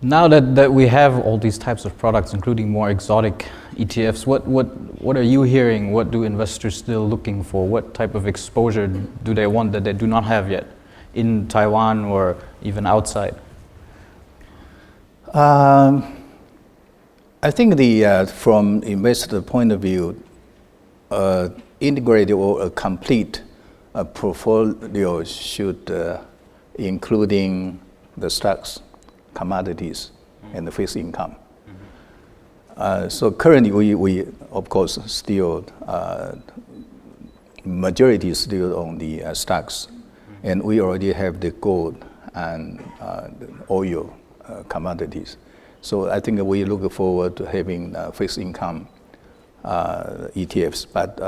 Now that we have all these types of products, including more exotic ETFs, what are you hearing? What do investors still looking for? What type of exposure do they want that they do not have yet in Taiwan or even outside? I think from investor point of view, integrated or a complete portfolio should including the stocks, commodities, and the fixed income. So currently, we of course still majority is still on the stocks, and we already have the gold and the oil commodities. So I think we look forward to having fixed income ETFs, but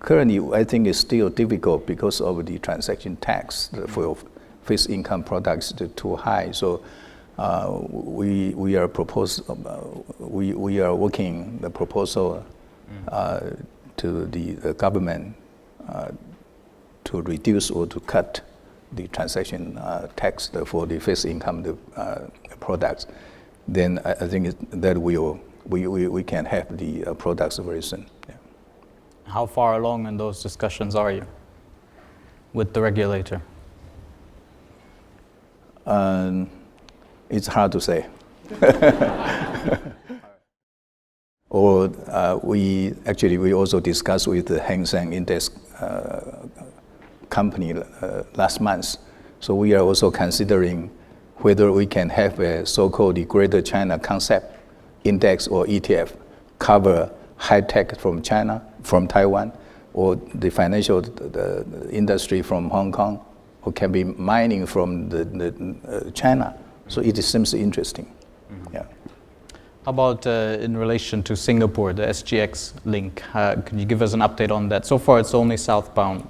currently I think it's still difficult because of the transaction tax for fixed income products is too high. So we are working the proposal to the government to reduce or to cut the transaction tax for the fixed income products. Then I think that we can have the products very soon. Yeah. How far along in those discussions are you with the regulator? It's hard to say. Or we also discussed with the Hang Seng Index company last month. So we are also considering whether we can have a so-called the Greater China Concept Index or ETF cover high tech from China, from Taiwan, or the financial the industry from Hong Kong, or can be mining from the China. So it seems interesting. Mm-hmm. Yeah. How about in relation to Singapore, the SGX link? Can you give us an update on that? So far, it's only southbound,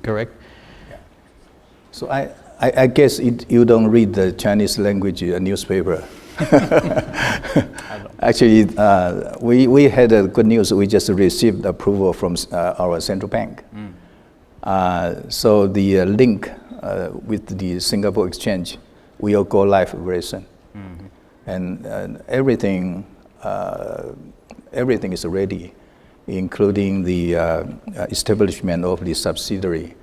correct? Yeah. So I guess you don't read the Chinese language newspaper. Actually, we had a good news. We just received approval from our central bank. So the link with the Singapore exchange will go live very soon. Mm-hmm. And everything is ready, including the establishment of the subsidiary,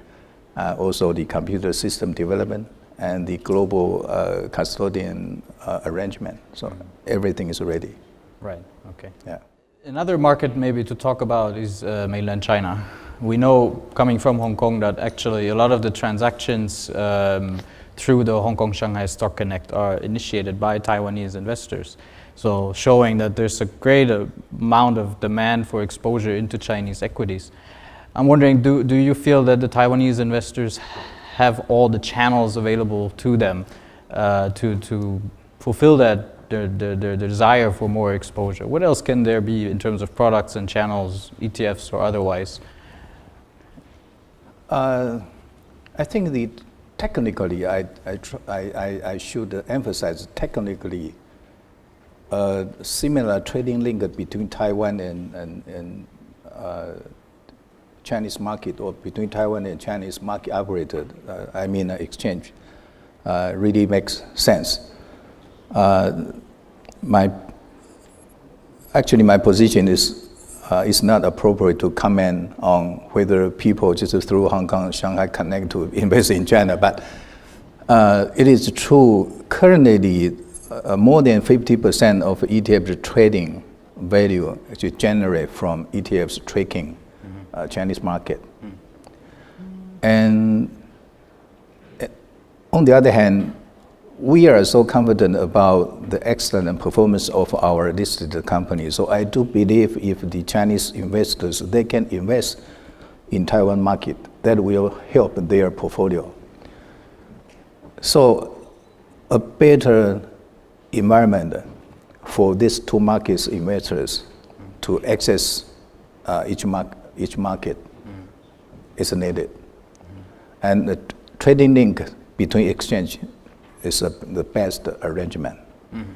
also the computer system development, and the global custodian arrangement. So everything is ready. Right, okay. Yeah. Another market maybe to talk about is mainland China. We know, coming from Hong Kong, that actually a lot of the transactions through the Hong Kong Shanghai Stock Connect are initiated by Taiwanese investors. So showing that there's a great amount of demand for exposure into Chinese equities. I'm wondering, do you feel that the Taiwanese investors have all the channels available to them to fulfill that their desire for more exposure? What else can there be in terms of products and channels, ETFs or otherwise? I think technically, I should emphasize technically similar trading link between Taiwan and Chinese market, or between Taiwan and Chinese market operator, exchange, really makes sense. My position is not appropriate to comment on whether people just through Hong Kong, Shanghai Connect to invest in China, but it is true currently more than 50% of ETF trading value actually generate from ETFs tracking Chinese market. And on the other hand, we are so confident about the excellent performance of our listed companies. So I do believe if the Chinese investors, they can invest in Taiwan market, that will help their portfolio. So a better environment for these two markets investors to access each market is needed. And the trading link between exchange is the best arrangement. Mm-hmm.